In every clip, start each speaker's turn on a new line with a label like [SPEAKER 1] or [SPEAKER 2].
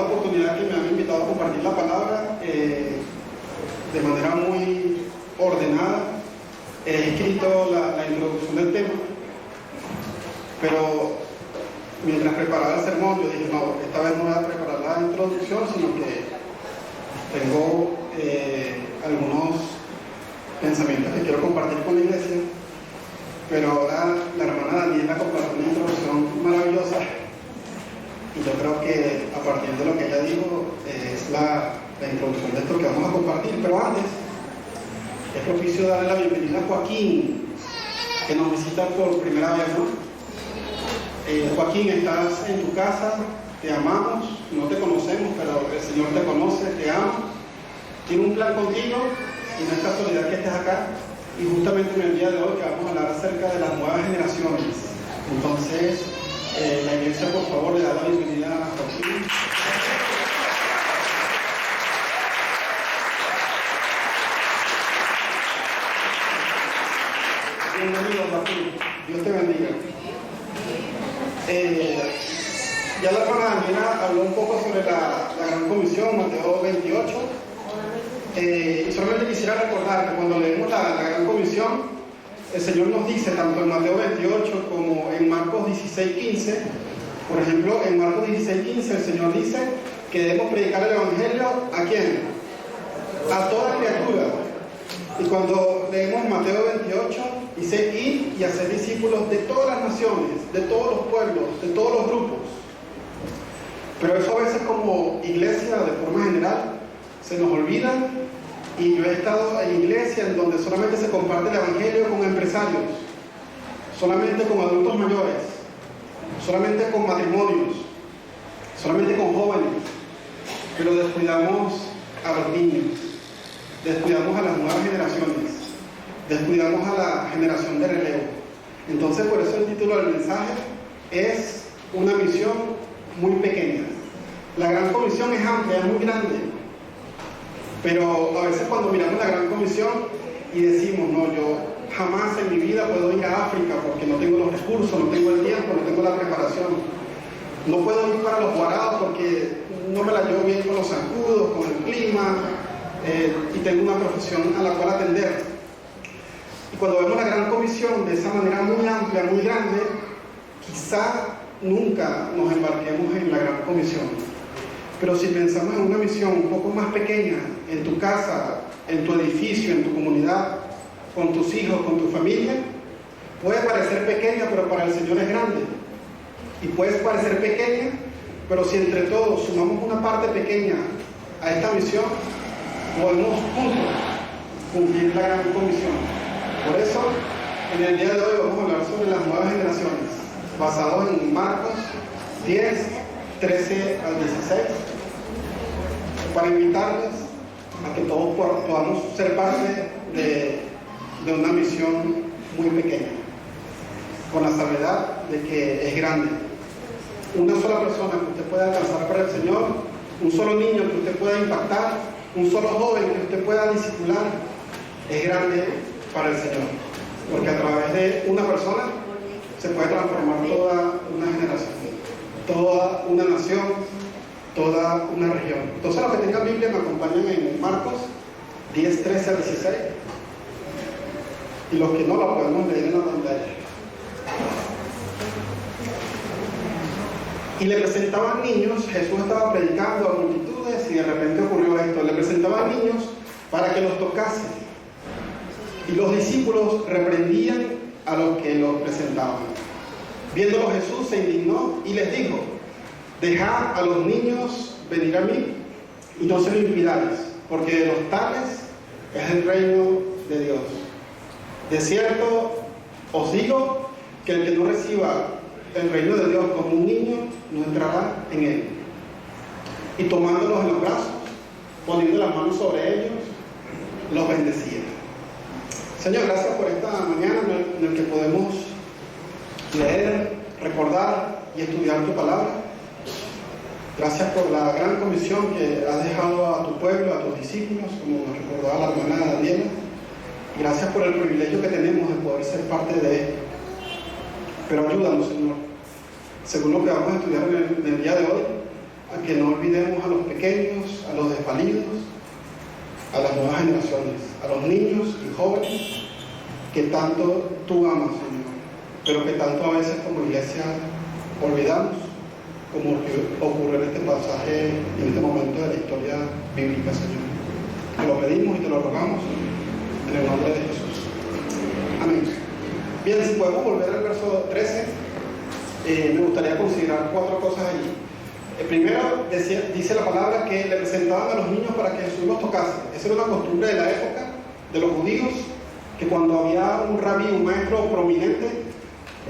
[SPEAKER 1] cada oportunidad que me han invitado a compartir la palabra, de manera muy ordenada, he escrito la introducción del tema, pero mientras preparaba el sermón yo dije, no, esta vez no voy a preparar la introducción, sino que tengo algunos pensamientos que quiero compartir con la iglesia, pero ahora la hermana Daniela compartió una introducción maravillosa y yo creo que a partir de lo que ella dijo es la introducción de esto que vamos a compartir. Pero antes es propicio darle la bienvenida a Joaquín, que nos visita por primera vez, ¿no? Joaquín, estás en tu casa, te amamos, no te conocemos, pero el Señor te conoce, te ama, tiene un plan contigo y no es casualidad que estés acá. Y justamente en el día de hoy que vamos a hablar acerca de las nuevas generaciones. Entonces, la iglesia, por favor, le da la bienvenida a Joaquín. Bienvenido, Joaquín. Dios te bendiga. Ya la hermana Daniela habló un poco sobre la Gran Comisión, Mateo 28. Y solamente quisiera recordar que cuando leemos la Gran Comisión, el Señor nos dice, tanto en Mateo 28 como en Marcos 16:15, por ejemplo, en Marcos 16:15 el Señor dice que debemos predicar el Evangelio ¿a quién? A toda criatura. Y cuando leemos Mateo 28, dice ir y hacer discípulos de todas las naciones, de todos los pueblos, de todos los grupos. Pero eso a veces como iglesia, de forma general, se nos olvida. Y yo he estado en iglesias en donde solamente se comparte el Evangelio con empresarios, solamente con adultos mayores, solamente con matrimonios, solamente con jóvenes, pero descuidamos a los niños, descuidamos a las nuevas generaciones, descuidamos a la generación de relevo. Entonces, por eso el título del mensaje es una misión muy pequeña. La Gran Comisión es amplia, es muy grande. Pero a veces cuando miramos la Gran Comisión y decimos, no, yo jamás en mi vida puedo ir a África porque no tengo los recursos, no tengo el tiempo, no tengo la preparación. No puedo ir para los Guarados porque no me la llevo bien con los zancudos, con el clima, y tengo una profesión a la cual atender. Y cuando vemos la Gran Comisión de esa manera muy amplia, muy grande, quizá nunca nos embarquemos en la Gran Comisión. Pero si pensamos en una misión un poco más pequeña, en tu casa, en tu edificio, en tu comunidad, con tus hijos, con tu familia, puede parecer pequeña, pero para el Señor es grande. Y puede parecer pequeña, pero si entre todos sumamos una parte pequeña a esta misión, podemos juntos cumplir la Gran Comisión. Por eso, en el día de hoy vamos a hablar sobre las nuevas generaciones, basados en Marcos 10, 13 al 16, para invitarles a que todos podamos ser parte de una misión muy pequeña, con la salvedad de que es grande. Una sola persona que usted pueda alcanzar para el Señor, un solo niño que usted pueda impactar, un solo joven que usted pueda discipular, es grande para el Señor, porque a través de una persona se puede transformar toda una generación, toda una nación, toda una región. Entonces los que tengan Biblia me acompañan en Marcos 10, 13 al 16, y los que no la podemos leer en la pantalla. Y le presentaban niños, Jesús estaba predicando a multitudes y de repente ocurrió esto, le presentaban niños para que los tocase, y los discípulos reprendían a los que los presentaban. Viéndolo Jesús se indignó y les dijo: dejad a los niños venir a mí y no se lo impidáis, porque de los tales es el reino de Dios. De cierto os digo que el que no reciba el reino de Dios como un niño no entrará en él. Y tomándolos en los brazos, poniendo las manos sobre ellos, los bendecía. Señor, gracias por esta mañana en la que podemos leer, recordar y estudiar tu palabra. Gracias por la gran comisión que has dejado a tu pueblo, a tus discípulos, como nos recordaba la hermana Daniela. Gracias por el privilegio que tenemos de poder ser parte de esto. Pero ayúdanos, Señor, según lo que vamos a estudiar en el día de hoy, a que no olvidemos a los pequeños, a los desvalidos, a las nuevas generaciones, a los niños y jóvenes que tanto tú amas, Señor, pero que tanto a veces como iglesia olvidamos, como ocurre en este pasaje, en este momento de la historia bíblica, Señor. Te lo pedimos y te lo rogamos en el nombre de Jesús. Amén. Bien, si podemos volver al verso 13, me gustaría considerar 4 cosas allí. Primero, dice la palabra que le presentaban a los niños para que Jesús los tocase. Esa era una costumbre de la época de los judíos, que cuando había un rabí, un maestro prominente,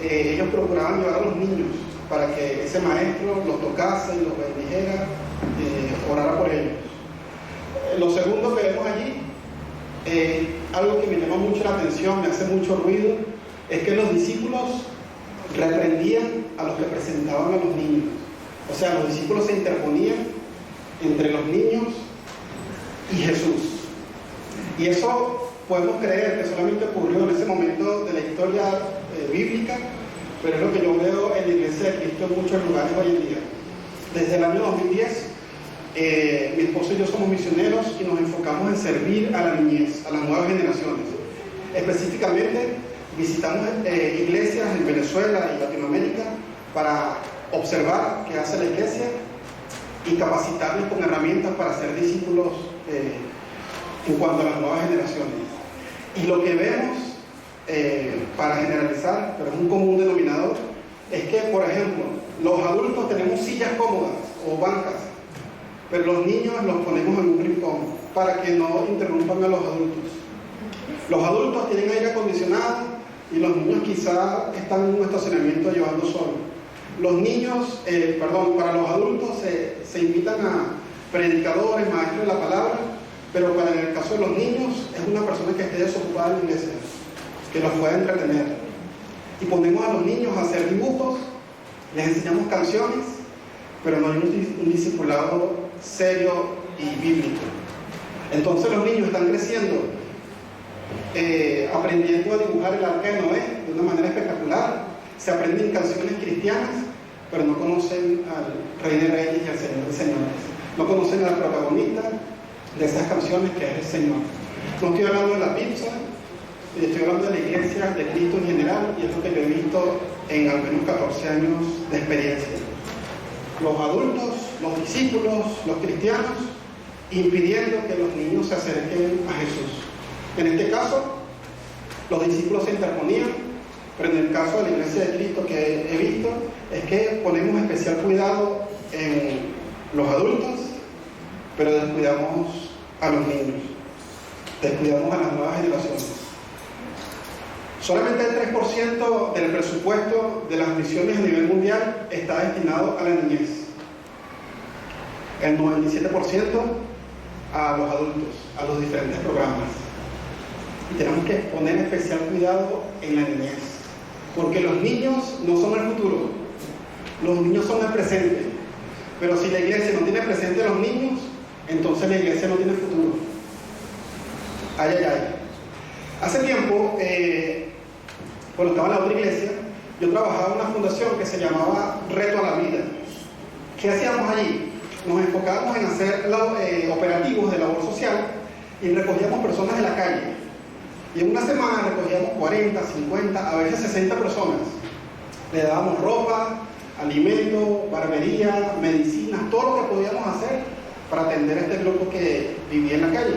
[SPEAKER 1] ellos procuraban llevar a los niños para que ese maestro los tocase y los bendijera, orara por ellos. Lo segundo que vemos allí, algo que me llama mucho la atención, me hace mucho ruido, es que los discípulos reprendían a los que presentaban a los niños. O sea, los discípulos se interponían entre los niños y Jesús. Y eso podemos creer que solamente ocurrió en ese momento de la historia bíblica, pero es lo que yo veo en la Iglesia de Cristo en muchos lugares hoy en día. Desde el año 2010, mi esposo y yo somos misioneros y nos enfocamos en servir a la niñez, a las nuevas generaciones. Específicamente, visitamos iglesias en Venezuela y Latinoamérica para observar qué hace la iglesia y capacitarles con herramientas para ser discípulos en cuanto a las nuevas generaciones. Y lo que vemos, para generalizar, pero es un común denominador, es que, por ejemplo, los adultos tenemos sillas cómodas o bancas, pero los niños los ponemos en un rincón para que no interrumpan a los adultos. Los adultos tienen aire acondicionado y los niños quizá están en un estacionamiento llevando sol. Los niños, para los adultos se invitan a predicadores, maestros de la palabra, pero para en el caso de los niños es una persona que esté desocupada en la iglesia, que los pueda entretener. Y ponemos a los niños a hacer dibujos, les enseñamos canciones, pero no hay un discipulado serio y bíblico. Entonces los niños están creciendo, aprendiendo a dibujar el arca de Noé de una manera espectacular. Se aprenden canciones cristianas, pero no conocen al Rey de Reyes y al Señor de Señores. No conocen al protagonista de esas canciones, que es el Señor. No estoy hablando de la pizza, estoy hablando de la iglesia de Cristo en general, y es lo que yo he visto en al menos 14 años de experiencia. Los adultos, los discípulos, los cristianos, impidiendo que los niños se acerquen a Jesús. En este caso, los discípulos se interponían, pero en el caso de la iglesia de Cristo que he visto, es que ponemos especial cuidado en los adultos, pero descuidamos a los niños, descuidamos a las nuevas generaciones. Solamente el 3% del presupuesto de las misiones a nivel mundial está destinado a la niñez. El 97% a los adultos, a los diferentes programas. Y tenemos que poner especial cuidado en la niñez, porque los niños no son el futuro, los niños son el presente. Pero si la iglesia no tiene presente a los niños, entonces la iglesia no tiene futuro. Ay, ay, ay. Hace tiempo, cuando estaba en la otra iglesia, yo trabajaba en una fundación que se llamaba Reto a la Vida. ¿Qué hacíamos allí? Nos enfocábamos en hacer operativos de labor social y recogíamos personas de la calle. Y en una semana recogíamos 40, 50, a veces 60 personas. Le dábamos ropa, alimento, barbería, medicinas, todo lo que podíamos hacer para atender a este grupo que vivía en la calle.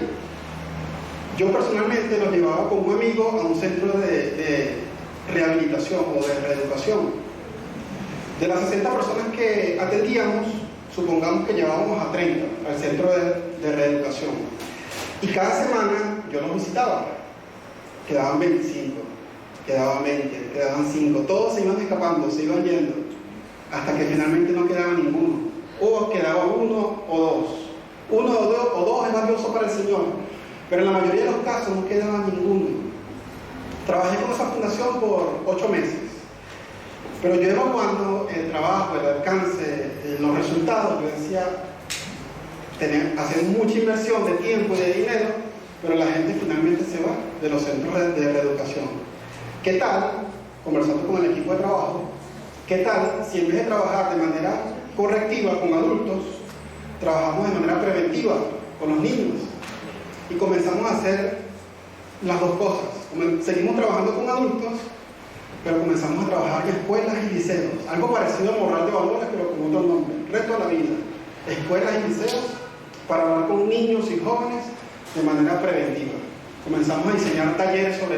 [SPEAKER 1] Yo personalmente los llevaba con un amigo a un centro de rehabilitación o de reeducación. De las 60 personas que atendíamos, supongamos que llevábamos a 30 al centro de reeducación. Y cada semana yo los visitaba. Quedaban 25, quedaban 20, quedaban 5, todos se iban escapando, se iban yendo, hasta que finalmente no quedaba ninguno, o quedaba uno o dos. Uno o dos es valioso para el Señor, pero en la mayoría de los casos no quedaba ninguno. Trabajé con esa fundación por 8 meses, pero yo evaluando el trabajo, el alcance, los resultados, yo decía, hacer mucha inversión de tiempo y de dinero, pero la gente finalmente se va de los centros de reeducación. ¿Qué tal, conversando con el equipo de trabajo, qué tal si en vez de trabajar de manera correctiva con adultos, trabajamos de manera preventiva con los niños y comenzamos a hacer las dos cosas. Seguimos trabajando con adultos, pero comenzamos a trabajar en escuelas y liceos, algo parecido a Morral de Valores, pero con otro nombre, Reto a la Vida, escuelas y liceos para hablar con niños y jóvenes de manera preventiva. Comenzamos a diseñar talleres sobre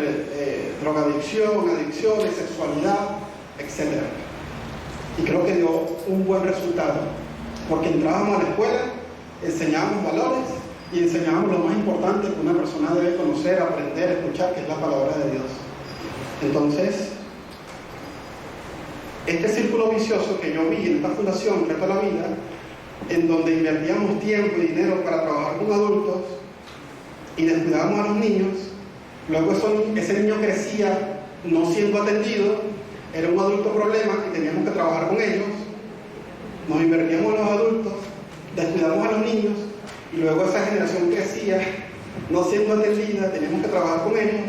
[SPEAKER 1] drogadicción, adicciones, sexualidad, etc. Y creo que dio un buen resultado, porque entrábamos a la escuela, enseñábamos valores y enseñábamos lo más importante que una persona debe conocer, aprender, escuchar, que es la palabra de Dios. Entonces, este círculo vicioso que yo vi en esta fundación, Reto a la Vida, en donde invertíamos tiempo y dinero para trabajar con adultos y descuidábamos a los niños, luego ese niño crecía no siendo atendido, era un adulto problema y teníamos que trabajar con ellos, nos invertíamos en los adultos, descuidamos a los niños y luego esa generación crecía no siendo atendida, teníamos que trabajar con ellos.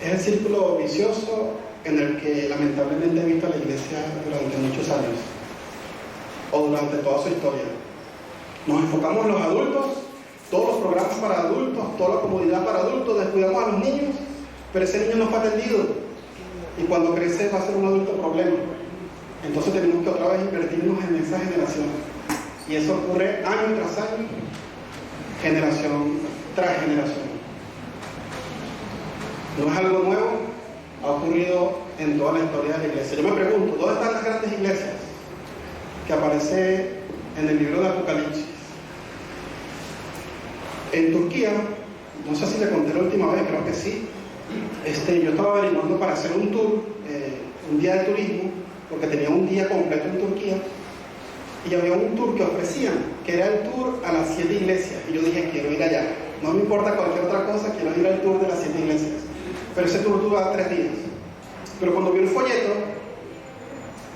[SPEAKER 1] Es el círculo vicioso en el que lamentablemente he visto a la iglesia durante muchos años o durante toda su historia. Nos enfocamos en los adultos, todos los programas para adultos, toda la comodidad para adultos, descuidamos a los niños, pero ese niño no fue atendido y cuando crece va a ser un adulto problema. Entonces tenemos que otra vez invertirnos en esa generación y eso ocurre año tras año, generación tras generación. No es algo nuevo, ha ocurrido en toda la historia de la iglesia. Yo me pregunto, ¿dónde están las grandes iglesias que aparece en el libro de Apocalipsis? En Turquía, no sé si le conté la última vez, creo que sí, yo estaba averiguando para hacer un tour, un día de turismo, porque tenía un día completo en Turquía, y había un tour que ofrecían, que era el tour a las 7 iglesias, y yo dije, quiero ir allá, no me importa cualquier otra cosa, quiero ir al tour de las 7 iglesias, pero ese tour dura 3 días. Pero cuando vi el folleto,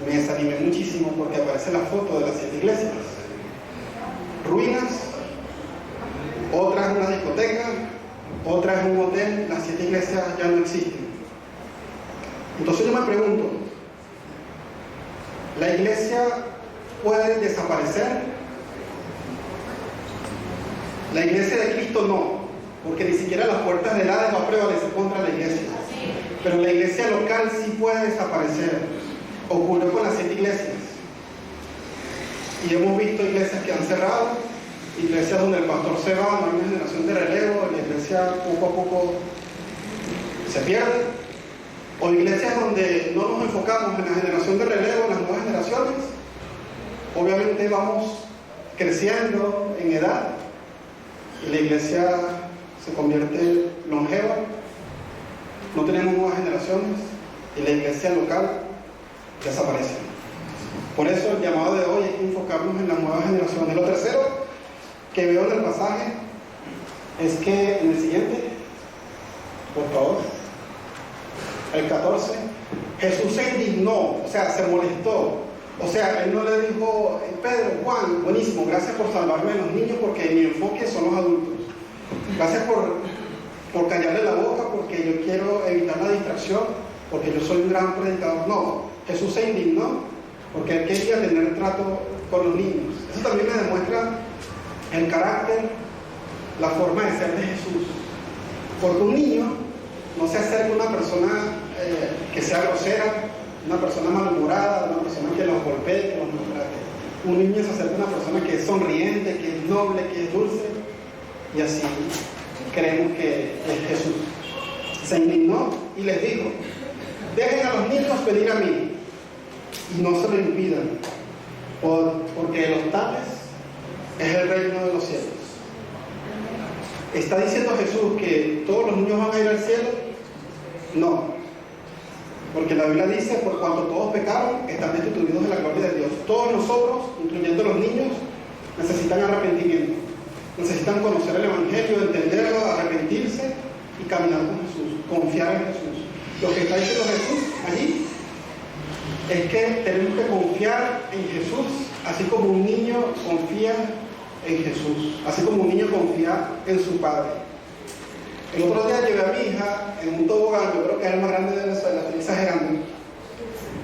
[SPEAKER 1] me desanimé muchísimo porque aparece la foto de las 7 iglesias, ruinas, otra es una discoteca, otra es un hotel, las 7 iglesias ya no existen. Entonces yo me pregunto, ¿la iglesia puede desaparecer? La iglesia de Cristo no, porque ni siquiera las puertas del Hades va a prevalecer contra la iglesia. Pero la iglesia local sí puede desaparecer. Ocurrió con las 7 iglesias. Y hemos visto iglesias que han cerrado, iglesias donde el pastor se va, no hay una generación de relevo, la iglesia poco a poco se pierde, o iglesias donde no nos enfocamos en la generación de relevo, en las nuevas generaciones. Obviamente vamos creciendo en edad y la iglesia se convierte longeva, no tenemos nuevas generaciones y la iglesia local desaparece. Por eso el llamado de hoy es enfocarnos en las nuevas generaciones. Lo tercero que veo en el pasaje es que en el siguiente, por favor, el 14, Jesús se indignó, o sea, se molestó. O sea, él no le dijo, Pedro, Juan, buenísimo, gracias por salvarme de los niños porque mi enfoque son los adultos. Gracias por callarle la boca porque yo quiero evitar la distracción, porque yo soy un gran predicador. No, Jesús se indignó porque él quería tener trato con los niños. Eso también me demuestra el carácter, la forma de ser de Jesús. Porque un niño no se acerca a una persona que sea grosera, una persona malhumorada, una persona que los golpee, que los maltrate. Un niño se acerca a una persona que es sonriente, que es noble, que es dulce, y así creemos que es Jesús. Se indignó y les dijo, dejen a los niños venir a mí y no se lo impidan, porque de los tales es el reino de los cielos. ¿Está diciendo Jesús que todos los niños van a ir al cielo? No, porque la Biblia dice, por cuanto todos pecaron, están destituidos de la gloria de Dios. Todos nosotros, incluyendo los niños, necesitan arrepentimiento, necesitan conocer el Evangelio, entenderlo, arrepentirse y caminar con Jesús, confiar en Jesús. Lo que está diciendo Jesús allí es que tenemos que confiar en Jesús, así como un niño confía en Jesús, así como un niño confía en su padre. El otro día llevé a mi hija en un tobogán, yo creo que es el más grande de Venezuela, estoy exagerando,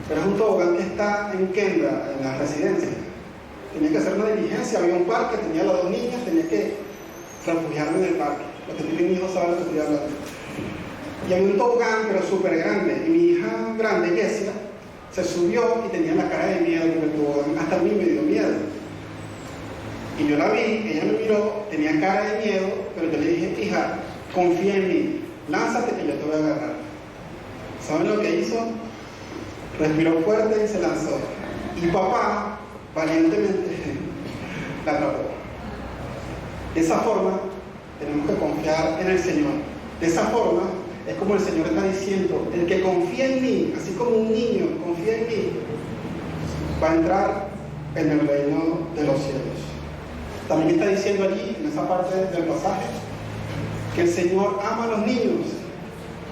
[SPEAKER 1] pero es un tobogán que está en Kendra, en la residencia. tenía que hacer una diligencia, había un parque, tenía las 2 niñas, tenía que refugiarme en el parque. Los que tienen hijos saben lo que estoy hablando. Y había un tobogán, pero súper grande, y mi hija grande, Jessia, se subió y tenía la cara de miedo con el tobogán, hasta a mí me dio miedo. Y yo la vi, ella me miró, tenía cara de miedo, pero yo le dije, hija, confía en mí, lánzate que yo te voy a agarrar. ¿Saben lo que hizo? Respiró fuerte y se lanzó. Y papá, valientemente, la atrapó. De esa forma, tenemos que confiar en el Señor. De esa forma, es como el Señor está diciendo, el que confía en mí, así como un niño confía en mí, va a entrar en el reino de los cielos. También está diciendo allí, en esa parte del pasaje, que el Señor ama a los niños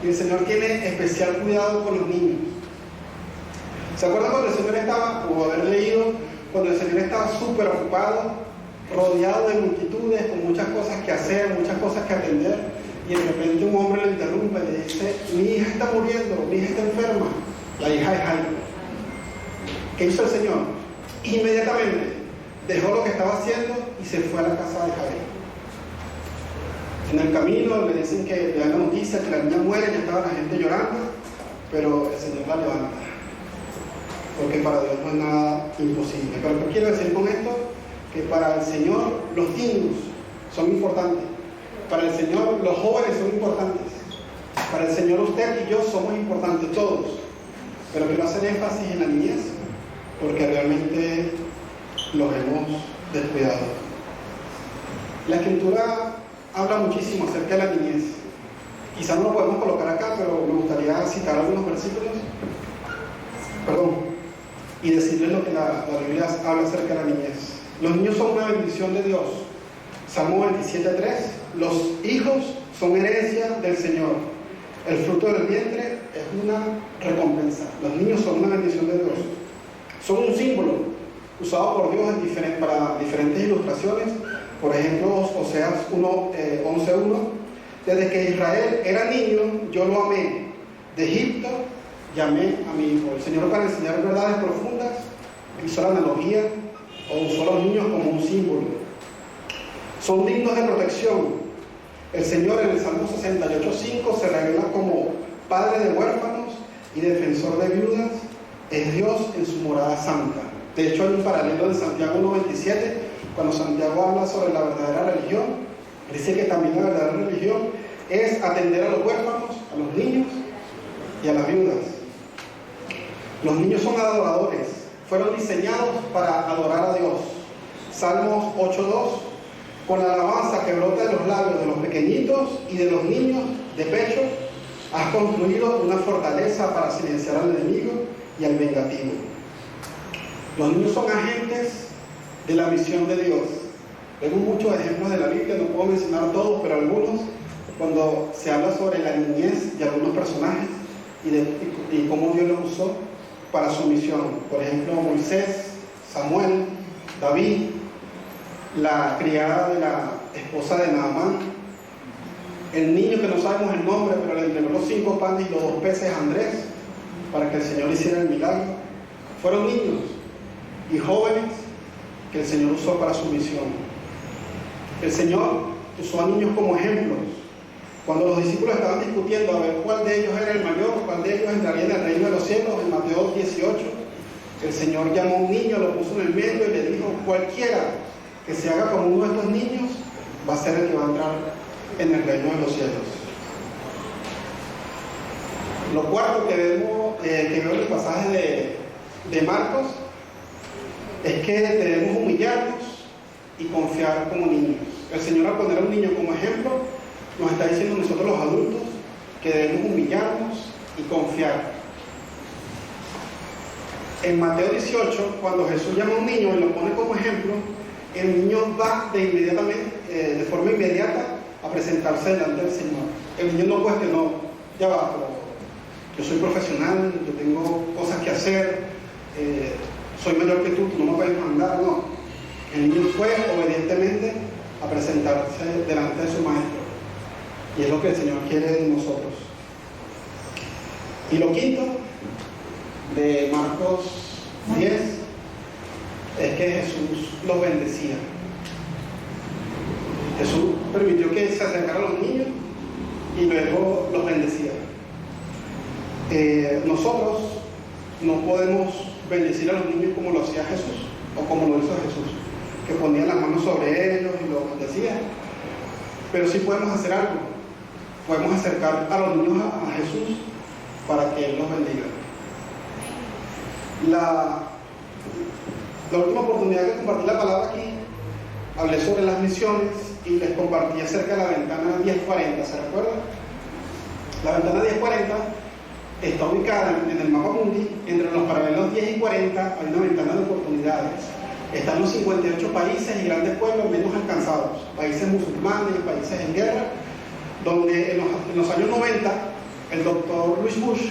[SPEAKER 1] y el Señor tiene especial cuidado con los niños. ¿Se acuerdan cuando el Señor estaba, o haber leído, cuando el Señor estaba súper ocupado, rodeado de multitudes, con muchas cosas que hacer, muchas cosas que atender, y de repente un hombre le interrumpe y le dice, mi hija está muriendo, mi hija está enferma, la hija de Jairo? ¿Qué hizo el Señor? Inmediatamente dejó lo que estaba haciendo y se fue a la casa de Jairo. En el camino le dicen que le dan la noticia que la niña muere, ya estaba la gente llorando, pero el Señor la levanta, porque para Dios no es nada imposible. Pero ¿qué quiero decir con esto? Que para el Señor los niños son importantes, para el Señor los jóvenes son importantes, para el Señor usted y yo somos importantes todos, pero quiero hacer énfasis en la niñez, porque realmente los hemos descuidado. La Escritura habla muchísimo acerca de la niñez. Quizá no lo podemos colocar acá, pero me gustaría citar algunos versículos, y decirles lo que la Biblia habla acerca de la niñez. Los niños son una bendición de Dios. Salmo 27:3, los hijos son herencia del Señor. El fruto del vientre es una recompensa. Los niños son una bendición de Dios. Son un símbolo usado por Dios para diferentes ilustraciones. Por ejemplo, Oseas 11:1, desde que Israel era niño, yo lo amé. De Egipto llamé a mi hijo. El Señor, para enseñar verdades profundas, hizo la analogía o usó a los niños como un símbolo. Son dignos de protección. El Señor en el Salmo 68:5 se revela como Padre de huérfanos y defensor de viudas. Es Dios en su morada santa. De hecho, hay un paralelo en Santiago 1:27, cuando Santiago habla sobre la verdadera religión. Dice que también la verdadera religión es atender a los huérfanos, a los niños y a las viudas. Los niños son adoradores, fueron diseñados para adorar a Dios. Salmos 8:2, con la alabanza que brota de los labios de los pequeñitos y de los niños de pecho, has construido una fortaleza para silenciar al enemigo y al vengativo. Los niños son agentes de la misión de Dios. Tengo muchos ejemplos de la Biblia, no puedo mencionar todos, pero algunos, cuando se habla sobre la niñez de algunos personajes y cómo Dios los usó para su misión. Por ejemplo, Moisés, Samuel, David, la criada de la esposa de Naamán, el niño que no sabemos el nombre, pero le entregó los 5 panes y los 2 peces a Andrés para que el Señor hiciera el milagro. Fueron niños y jóvenes que el Señor usó para su misión. El Señor usó a niños como ejemplos. Cuando los discípulos estaban discutiendo a ver cuál de ellos era el mayor, cuál de ellos entraría en el reino de los cielos, en Mateo 18, el Señor llamó a un niño, lo puso en el medio y le dijo, cualquiera que se haga como uno de estos niños va a ser el que va a entrar en el reino de los cielos. Lo cuarto que veo en el pasaje de Marcos es que debemos humillarnos y confiar como niños. El Señor, al poner a un niño como ejemplo, nos está diciendo a nosotros los adultos que debemos humillarnos y confiar. En Mateo 18, cuando Jesús llama a un niño y lo pone como ejemplo, el niño va de forma inmediata a presentarse delante del Señor. El niño no puede que no, ya va, pero yo soy profesional, yo tengo cosas que hacer, soy mayor que tú no me puedes mandar, no. El niño fue obedientemente a presentarse delante de su maestro. Y es lo que el Señor quiere de nosotros. Y lo quinto de Marcos 10 es que Jesús los bendecía. Jesús permitió que se acercaran los niños y luego los bendecía. Nosotros no podemos bendecir a los niños como lo hacía Jesús o como lo hizo Jesús, que ponía las manos sobre ellos y los bendecía. Pero sí podemos hacer algo. Podemos acercar a los niños a Jesús para que Él los bendiga. La última oportunidad que compartí la palabra aquí, hablé sobre las misiones y les compartí acerca de la ventana 1040, ¿se recuerdan? La ventana 1040 está ubicada en el mapa mundi, entre los paralelos 10 y 40 hay una ventana de oportunidades. Están los 58 países y grandes pueblos menos alcanzados, países musulmanes, países en guerra, donde en los años 90 el doctor Luis Bush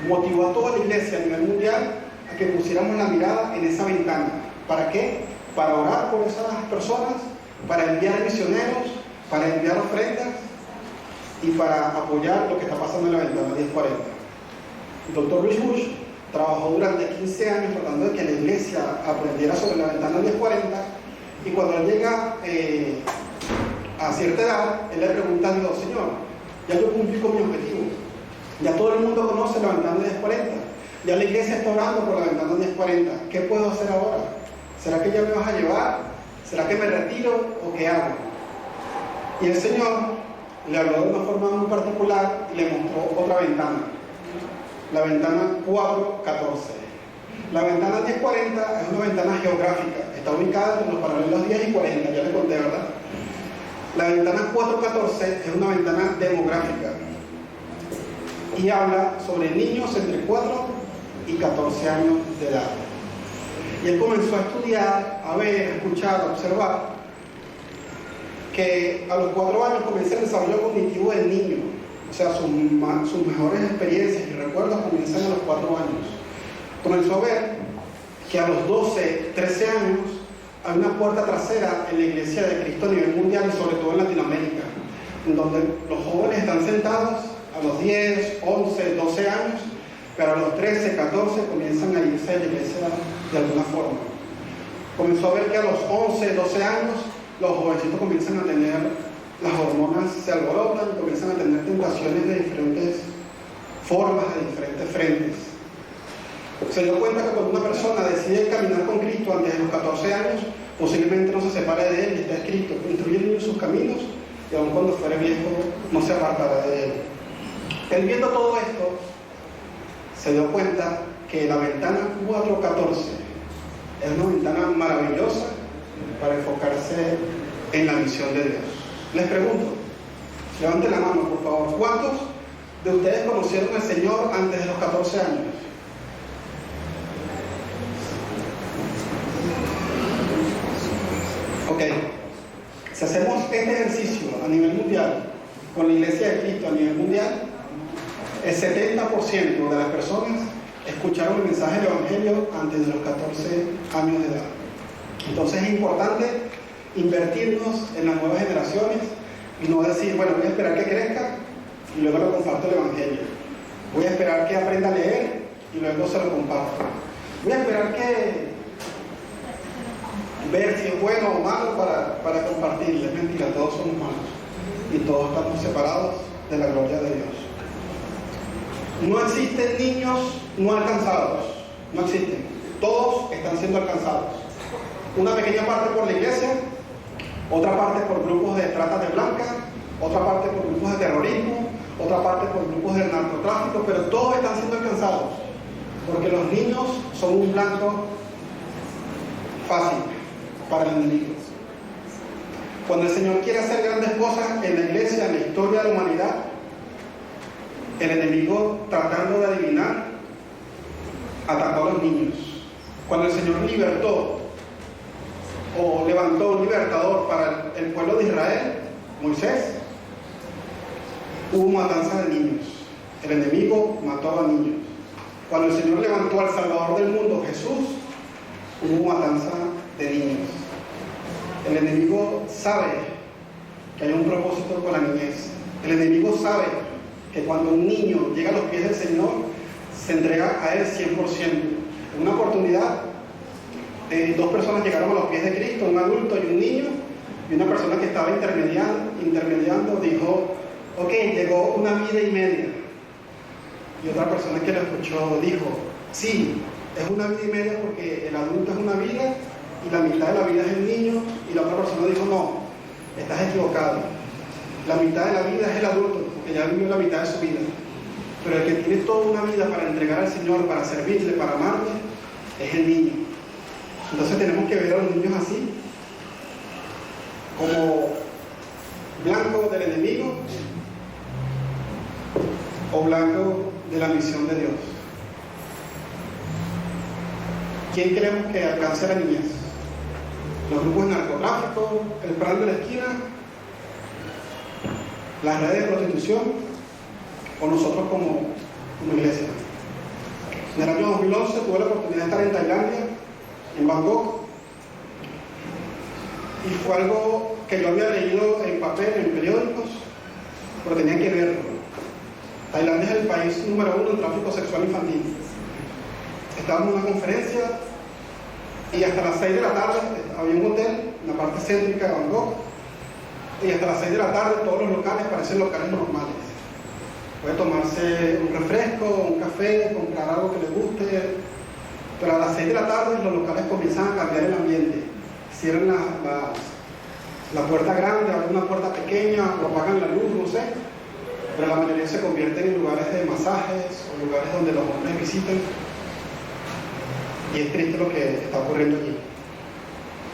[SPEAKER 1] motivó a toda la iglesia a nivel mundial a que pusiéramos la mirada en esa ventana. ¿Para qué? Para orar por esas personas, para enviar misioneros, para enviar ofrendas y para apoyar lo que está pasando en la ventana 1040. El doctor Luis Bush trabajó durante 15 años tratando de que la iglesia aprendiera sobre la ventana 1040, y cuando él llega a cierta edad, él le pregunta a Dios: Señor, ya yo cumplí con mi objetivo, ya todo el mundo conoce la ventana 1040, ya la iglesia está orando por la ventana 1040, ¿qué puedo hacer ahora? ¿Será que ya me vas a llevar? ¿Será que me retiro o qué hago? Y el Señor le habló de una forma muy particular y le mostró otra ventana, la ventana 414. La ventana 1040 es una ventana geográfica, está ubicada entre los paralelos 10 y 40, ya le conté, ¿verdad? La ventana 414 es una ventana demográfica y habla sobre niños entre 4 y 14 años de edad. Y él comenzó a estudiar, a ver, a escuchar, a observar que a los 4 años comienza el desarrollo cognitivo del niño, o sea, sus mejores experiencias y recuerdos comienzan a los 4 años. Comenzó a ver que a los 12, 13 años hay una puerta trasera en la Iglesia de Cristo a nivel mundial y sobre todo en Latinoamérica, en donde los jóvenes están sentados a los 10, 11, 12 años, pero a los 13, 14 comienzan a irse a la iglesia de alguna forma. Comenzó a ver que a los 11, 12 años los jovencitos comienzan a tener, las hormonas se alborotan y comienzan a tener tentaciones de diferentes formas, de diferentes frentes. Se dio cuenta que cuando una persona decide caminar con Cristo antes de los 14 años, posiblemente no se separe de Él, y está escrito: instruyendo en sus caminos, y aun cuando fuere viejo, no se apartará de Él. Él, viendo todo esto, se dio cuenta que la ventana 414 es una ventana maravillosa para enfocarse en la misión de Dios. Les pregunto, levanten la mano por favor, ¿cuántos de ustedes conocieron al Señor antes de los 14 años? Ok, si hacemos este ejercicio a nivel mundial, con la Iglesia de Cristo a nivel mundial, el 70% de las personas escucharon el mensaje del Evangelio antes de los 14 años de edad. Entonces es importante invertirnos en las nuevas generaciones y no decir: bueno, voy a esperar que crezca y luego le comparto el Evangelio. Voy a esperar que aprenda a leer y luego se lo comparto. Voy a esperar que ver si es bueno o malo para compartirle. Es mentira, todos somos malos y todos estamos separados de la gloria de Dios. No existen niños no alcanzados, no existen. Todos están siendo alcanzados. Una pequeña parte por la iglesia, otra parte por grupos de trata de blancas, otra parte por grupos de terrorismo, otra parte por grupos de narcotráfico, pero todos están siendo alcanzados, porque los niños son un blanco fácil para el enemigo. Cuando el Señor quiere hacer grandes cosas en la iglesia, en la historia de la humanidad, el enemigo, tratando de adivinar, atacó a los niños. Cuando el Señor libertó o levantó un libertador para el pueblo de Israel, Moisés, hubo matanza de niños. El enemigo mató a niños. Cuando el Señor levantó al Salvador del mundo, Jesús, hubo matanza de niños. El enemigo sabe que hay un propósito con la niñez. El enemigo sabe que cuando un niño llega a los pies del Señor, se entrega a Él 100%. En una oportunidad, dos personas llegaron a los pies de Cristo, un adulto y un niño, y una persona que estaba intermediando dijo, ok, llegó una vida y media. Y otra persona que lo escuchó dijo, sí, es una vida y media porque el adulto es una vida y la mitad de la vida es el niño. Y la otra persona dijo, no, estás equivocado. La mitad de la vida es el adulto, porque ya vivió la mitad de su vida. Pero el que tiene toda una vida para entregar al Señor, para servirle, para amarle, es el niño. Entonces tenemos que ver a los niños así, como blanco del enemigo o blanco de la misión de Dios. ¿Quién queremos que alcance la niñez? ¿Los grupos de narcotráfico, el plan de la esquina, las redes de prostitución o nosotros como iglesia? En el año 2011 tuve la oportunidad de estar en Tailandia, en Bangkok, y fue algo que yo había leído en papel, en periódicos, pero tenía que verlo. Tailandia es el país número 1 en tráfico sexual infantil. Estábamos en una conferencia y hasta las 6 de la tarde había un hotel en la parte céntrica de Bangkok, y hasta las 6 de la tarde todos los locales parecen locales normales. Puede tomarse un refresco, un café, comprar algo que le guste, pero a las 6 de la tarde los locales comienzan a cambiar el ambiente. Cierran la puerta grande, abren una puerta pequeña o apagan la luz, no sé, pero la mayoría se convierten en lugares de masajes o lugares donde los hombres visiten. Y es triste lo que está ocurriendo allí.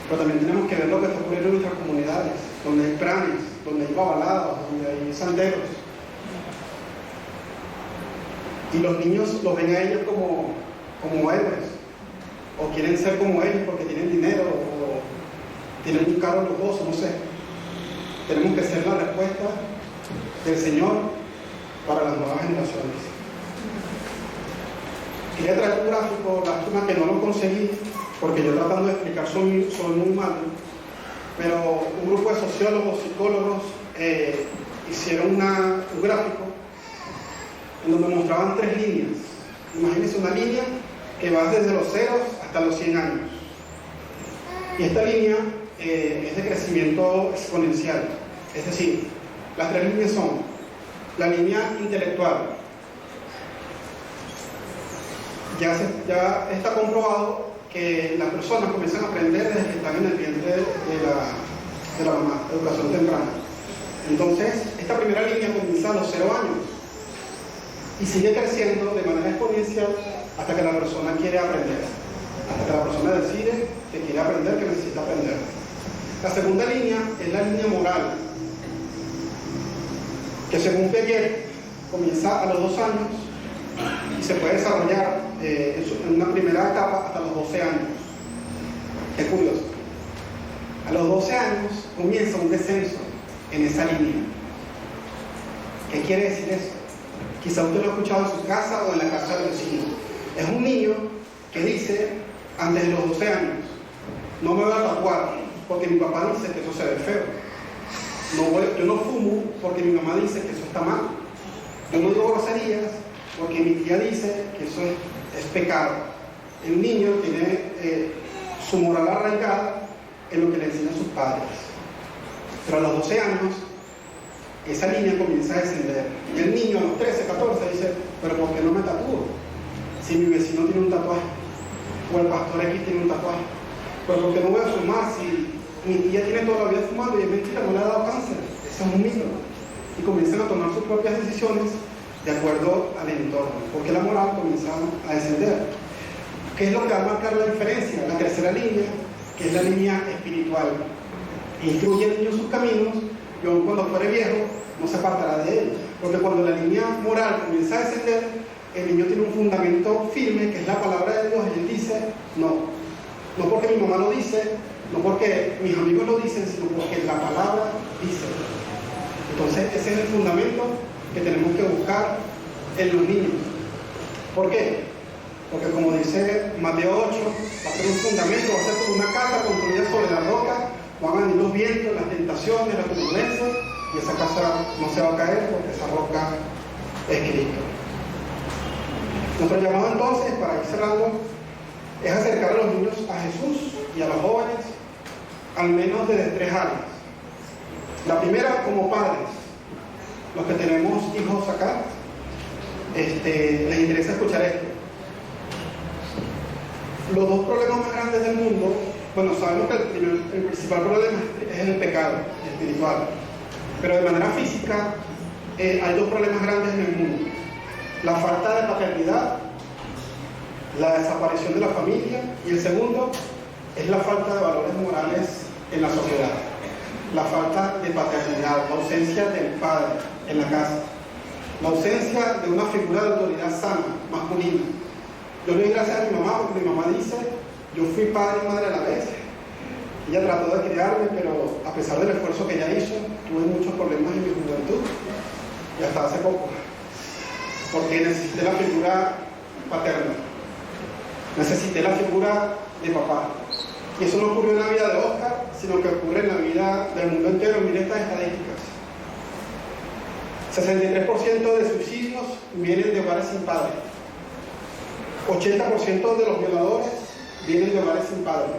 [SPEAKER 1] Pero también tenemos que ver lo que está ocurriendo en nuestras comunidades, donde hay pranes, donde hay babalados, donde hay santeros. Y los niños los ven a ellos como héroes, o quieren ser como ellos porque tienen dinero, o tienen un carro lujoso, no sé. Tenemos que ser la respuesta del Señor para las nuevas generaciones. Quería traer un gráfico, lástima que no lo conseguí, porque yo tratando de explicar soy muy malo, pero un grupo de sociólogos, psicólogos, hicieron un gráfico en donde mostraban 3 líneas. Imagínense una línea que va desde los 0 hasta los 100 años. Y esta línea es de crecimiento exponencial. Es decir, las 3 líneas son la línea intelectual. Ya está comprobado que las personas comienzan a aprender desde que están en el vientre de la mamá, educación temprana. Entonces, esta primera línea comienza a los 0 años y sigue creciendo de manera exponencial hasta que la persona quiere aprender, hasta que la persona decide que quiere aprender, que necesita aprender. La segunda línea es la línea moral, que según Piaget comienza a los 2 años y se puede desarrollar en una primera etapa hasta los 12 años. Es curioso. A los 12 años comienza un descenso en esa línea. ¿Qué quiere decir eso? Quizá usted lo ha escuchado en su casa o en la casa del vecino. Es un niño que dice, antes de los 12 años, no me voy a tatuar porque mi papá dice que eso se ve feo. Yo no fumo porque mi mamá dice que eso está mal. Yo no digo groserías porque mi tía dice que eso es pecado. El niño tiene su moral arraigada en lo que le enseñan sus padres. Pero a los 12 años, esa línea comienza a descender. Y el niño a los 13, 14 dice, pero ¿por qué no me tatúo? Si mi vecino tiene un tatuaje, o el pastor X tiene un tatuaje, pero ¿por qué no voy a fumar si mi tía tiene toda la vida fumando y es mentira, no le ha dado cáncer? Eso es un mito. Y comienzan a tomar sus propias decisiones de acuerdo al entorno, porque la moral comienza a descender. ¿Qué es lo que va a marcar la diferencia? La tercera línea, que es la línea espiritual. Instruye al niño en sus caminos, y aun cuando fuere viejo, no se apartará de él. Porque cuando la línea moral comienza a descender, el niño tiene un fundamento firme, que es la palabra de Dios, y él dice, no porque mi mamá lo dice, no porque mis amigos lo dicen, sino porque la palabra dice. Entonces, ese es el fundamento que tenemos que buscar en los niños. ¿Por qué? Porque como dice Mateo 8, va a ser un fundamento, va a ser como una casa construida sobre la roca, van a venir los vientos, las tentaciones, las turbulencias, y esa casa no se va a caer porque esa roca es Cristo. Nuestro llamado entonces, para ir cerrando, es acercar a los niños a Jesús y a los jóvenes, al menos desde 3 áreas. La primera, como padres, los que tenemos hijos acá, les interesa escuchar esto. Los 2 problemas más grandes del mundo, bueno, sabemos que el principal problema es el pecado espiritual, pero de manera física hay 2 problemas grandes en el mundo: la falta de paternidad, la desaparición de la familia, y el segundo es la falta de valores morales en la sociedad, la falta de paternidad, la ausencia del padre en la casa, la ausencia de una figura de autoridad sana, masculina. Yo le doy gracias a mi mamá, porque mi mamá dice: yo fui padre y madre a la vez. Ella trató de criarme, pero a pesar del esfuerzo que ella hizo, tuve muchos problemas en mi juventud, y hasta hace poco, porque necesité la figura paterna, necesité la figura de papá. Y eso no ocurrió en la vida de Oscar, sino que ocurre en la vida del mundo entero. Miren estas estadísticas: 63% de suicidios vienen de hogares sin padre, 80% de los violadores vienen de hogares sin padre,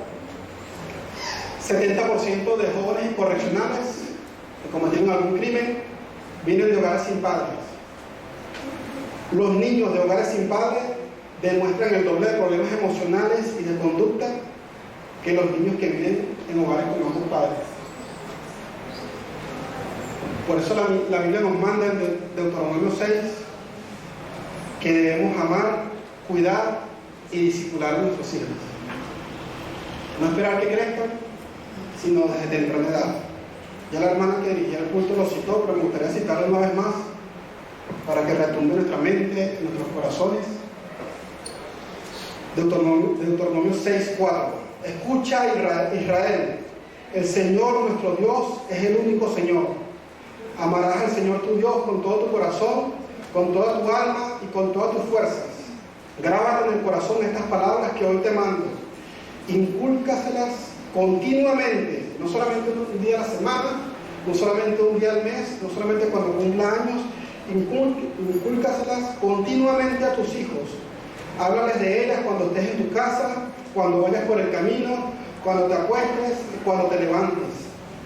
[SPEAKER 1] 70% de jóvenes correccionales que cometieron algún crimen vienen de hogares sin padres. Los niños de hogares sin padre demuestran el doble de problemas emocionales y de conducta que los niños que viven en hogares con ambos padres. Por eso la Biblia nos manda en Deuteronomio 6 que debemos amar, cuidar y discipular a nuestros hijos. No esperar que crezcan, sino desde temprana edad. Ya la hermana que dirigía el culto lo citó, pero me gustaría citarlo una vez más para que retumbe en nuestra mente, en nuestros corazones. Deuteronomio 6:4. Escucha, Israel, el Señor nuestro Dios es el único Señor. Amarás al Señor tu Dios con todo tu corazón, con toda tu alma y con todas tus fuerzas. Grábate en el corazón estas palabras que hoy te mando. Incúlcaselas continuamente, no solamente un día a la semana, no solamente un día al mes, no solamente cuando cumpla años. Incúlcaselas continuamente a tus hijos. Háblales de ellas cuando estés en tu casa, cuando vayas por el camino, cuando te acuestes y cuando te levantes.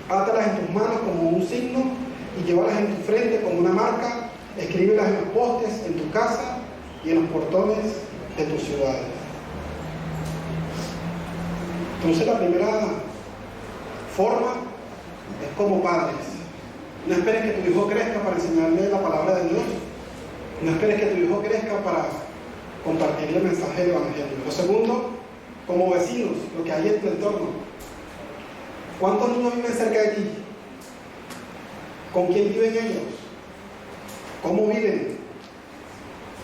[SPEAKER 1] Átalas en tus manos como un signo y llévalas en tu frente como una marca. Escríbelas en los postes, en tu casa y en los portones de tus ciudades. Entonces la primera forma es como padres. No esperes que tu hijo crezca para enseñarle la palabra de Dios. No esperes que tu hijo crezca para compartir el mensaje del Evangelio. Lo segundo, como vecinos, lo que hay en tu entorno. ¿Cuántos niños viven cerca de ti? ¿Con quién viven ellos? ¿Cómo viven?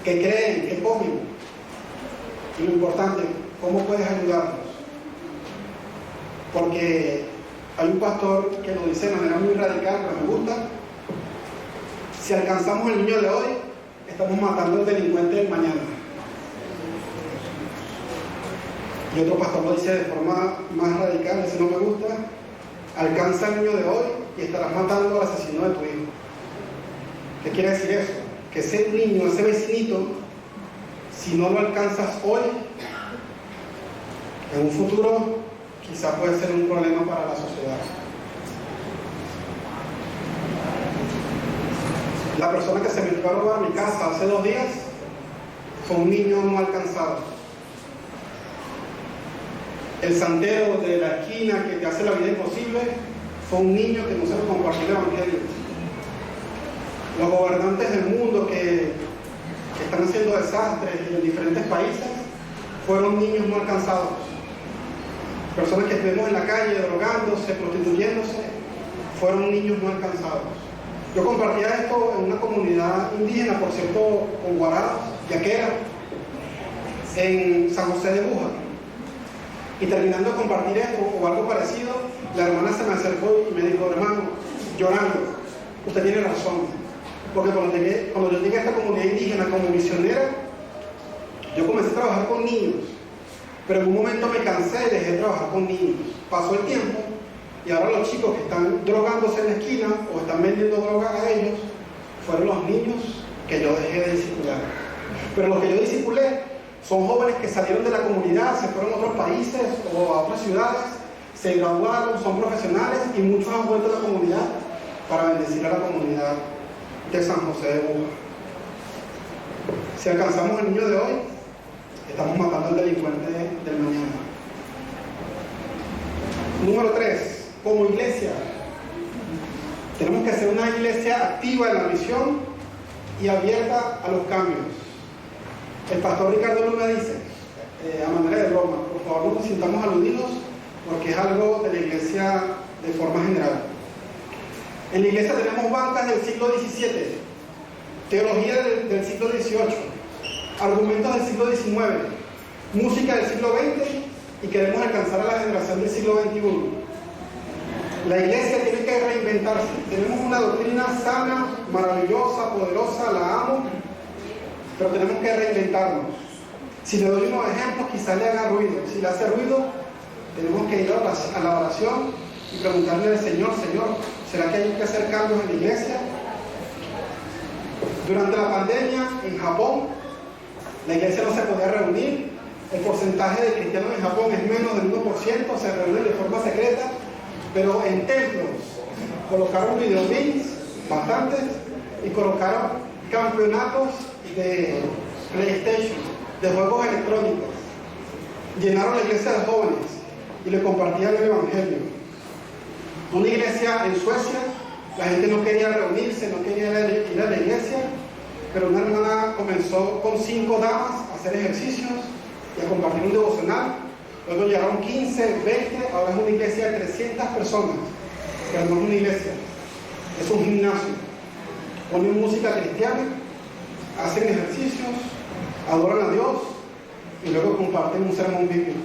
[SPEAKER 1] ¿Qué creen? ¿Qué comen? Y lo importante, ¿cómo puedes ayudarlos? Porque hay un pastor que lo dice de manera muy radical, pero me gusta: si alcanzamos el niño de hoy, estamos matando al delincuente del mañana. Y otro pastor lo dice de forma más radical, ese no me gusta: alcanza al niño de hoy y estarás matando al asesino de tu hijo. ¿Qué quiere decir eso? Que ese niño, ese vecinito, si no lo alcanzas hoy, en un futuro quizá puede ser un problema para la sociedad. La persona que se metió a robar mi casa hace 2 días fue un niño no alcanzado. El santero de la esquina que te hace la vida imposible fue un niño que no sabe compartir el Evangelio. Los gobernantes del mundo que están haciendo desastres en diferentes países fueron niños no alcanzados. Personas que estuvimos en la calle drogándose, prostituyéndose, fueron niños no alcanzados. Yo compartía esto en una comunidad indígena, por cierto, con Guará, Yaquera, en San José de Buja. Y terminando de compartir esto o algo parecido, la hermana se me acercó y me dijo: hermano, llorando, usted tiene razón. Porque cuando yo llegué a esta comunidad indígena como misionera, yo comencé a trabajar con niños, pero en un momento me cansé y dejé de trabajar con niños. Pasó el tiempo y ahora los chicos que están drogándose en la esquina o están vendiendo droga a ellos fueron los niños que yo dejé de discipular. Pero los que yo discipulé Son jóvenes que salieron de la comunidad, se fueron a otros países o a otras ciudades, se graduaron, son profesionales y muchos han vuelto a la comunidad para bendecir a la comunidad de San José de Buga. Si alcanzamos al niño de hoy, estamos matando al delincuente del mañana. Número 3, como iglesia, tenemos que ser una iglesia activa en la misión y abierta a los cambios. El pastor Ricardo Luna dice, a manera de broma, por favor no nos sintamos aludidos porque es algo de la iglesia de forma general. En la iglesia tenemos bancas del siglo XVII, teología del siglo XVIII, argumentos del siglo XIX, música del siglo XX y queremos alcanzar a la generación del siglo XXI. La iglesia tiene que reinventarse. Tenemos una doctrina sana, maravillosa, poderosa, la amo, pero tenemos que reinventarnos. Si le doy unos ejemplos, quizás le haga ruido. Si le hace ruido, tenemos que ir a la oración y preguntarle al Señor, Señor, ¿será que hay que hacer cambios en la iglesia? Durante la pandemia, en Japón, la iglesia no se podía reunir. El porcentaje de cristianos en Japón es menos del 1%, se reúnen de forma secreta, pero en templos colocaron videogames, bastantes, y colocaron campeonatos de PlayStation, de juegos electrónicos. Llenaron la iglesia de jóvenes y le compartían el evangelio. Una iglesia en Suecia, la gente no quería reunirse, no quería ir a la iglesia, pero una hermana comenzó con 5 damas a hacer ejercicios y a compartir un devocional. Luego llegaron 15, 20, ahora es una iglesia de 300 personas, pero no es una iglesia, es un gimnasio. Ponen música cristiana, hacen ejercicios, adoran a Dios y luego comparten un sermón bíblico.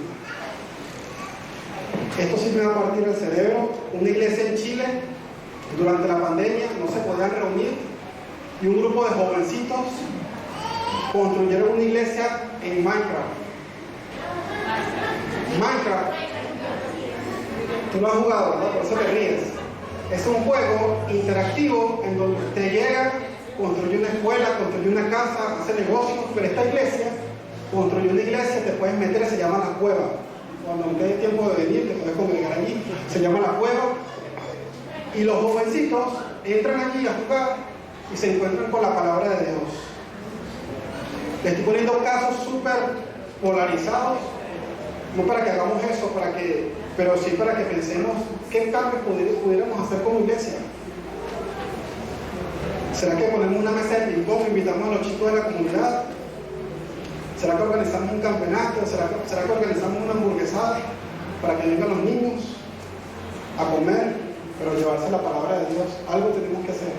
[SPEAKER 1] Esto sí me va a partir el cerebro. Una iglesia en Chile, durante la pandemia, no se podían reunir y un grupo de jovencitos construyeron una iglesia en Minecraft. Minecraft, tú lo has jugado, ¿verdad? Por eso te ríes. Es un juego interactivo en donde usted llega, construye una escuela, construye una casa, hace negocios, pero esta iglesia construye una iglesia, te puedes meter, se llama La Cueva. Cuando no te dé tiempo de venir, te puedes congregar allí, se llama La Cueva. Y los jovencitos entran allí a jugar y se encuentran con la palabra de Dios. Les estoy poniendo casos súper polarizados, no para que hagamos eso, pero sí para que pensemos qué cambios pudiéramos hacer como iglesia. ¿Será que ponemos una mesa de ping-pong e invitamos a los chicos de la comunidad? ¿Será que organizamos un campeonato? ¿Será que organizamos una hamburguesada para que vengan los niños a comer, pero llevarse la palabra de Dios? Algo tenemos que hacer.